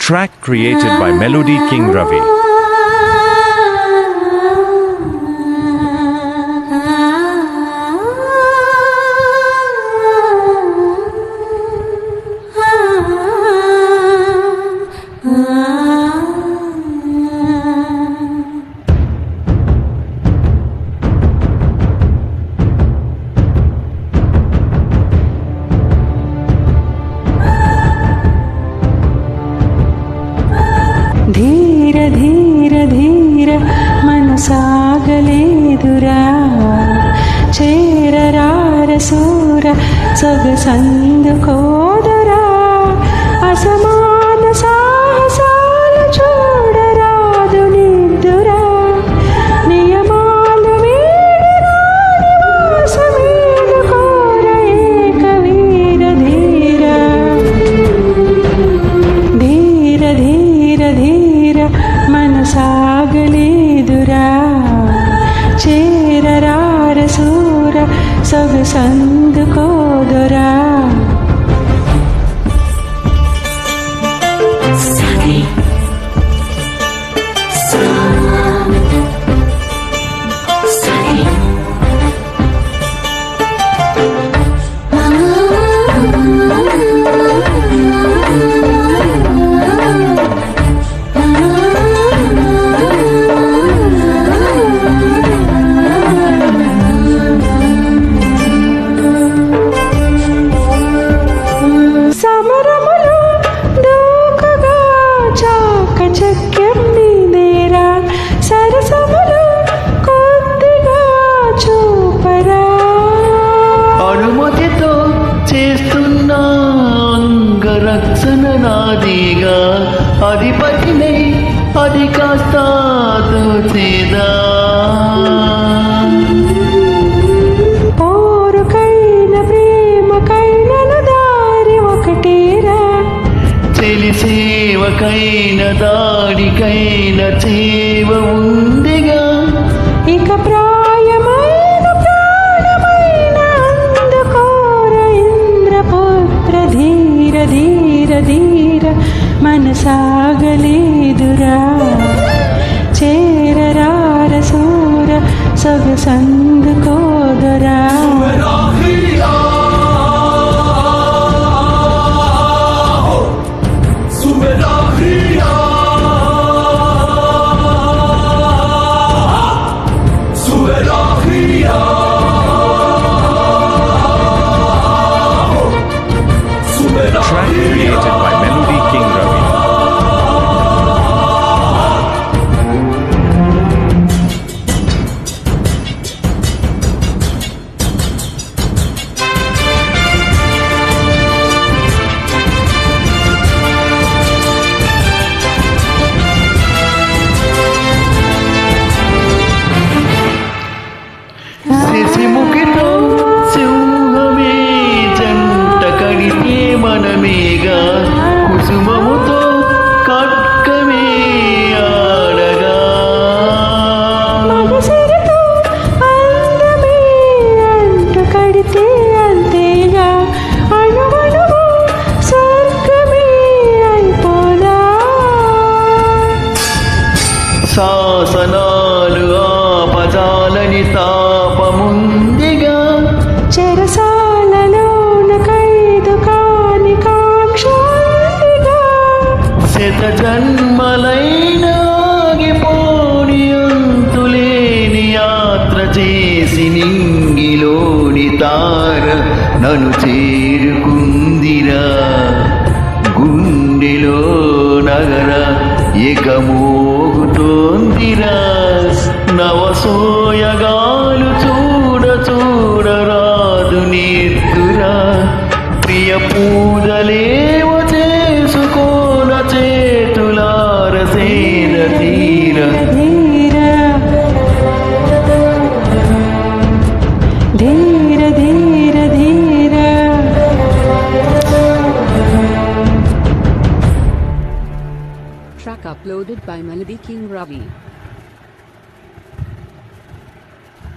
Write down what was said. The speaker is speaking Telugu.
track created by Melody King Ravi. ధీర ధీర ధీర మనసాగలేదురా చేరరార సూర సొగసందుకోదురా అసమాన సాహసాలు చూడరాదు నిద్దురా నియమాలు వీడరాని వాసమేలు కోర ఏక వీర ధీర ధీర ధీర ధీర మనసాగలేదురా చేరరార సూర సొగసందుకోదురా చక్యం నీదేరా సరసములు కొద్దిగా చూపరా అనుమతితో చేస్తున్న అంగరక్షణ నాదిగా అధిపతిని అది కాస్త చేదా పోరుకైన ప్రేమకైన దారి ఒకటేరా సేవకైన దాడికైన చేవ ఉందిగా ఇక ప్రాయమైన ప్రాణమైన అందుకోర ఇంద్రపుత్ర ధీర ధీర ధీర మనసాగలేదురా చేరరార సూర సొగసందుకోదురా Track created by Melody King Ravi. శశిముఖితో సింహమే జంట కడితే మనమేగా కుసుమముతో కట్కమే ఆడగా మగసిరితో అందమే అంటు కడితే అంతేగా అణువణువు స్వర్గమే అయిపోదా శాసనాలు ఆపజాలని తాపముందిగా చెరసాలలోన ఖైదు కాని కాక్షుందిగా శత జన్మలైన ఆగిపోని అంతులేని యాత్ర చేసి నింగిలోని తార నన్ను చేరుకుందిరా గుండెలో నగర ఏకమోగుతోందిరా నవసోయగాలు చూడ చూడరాదు నీర్తురా ప్రియ పూజలేవ చేసుకోన చేతులార సేద తీర ధీర ధీర ధీర ధీర Track uploaded by Melody King Ravi.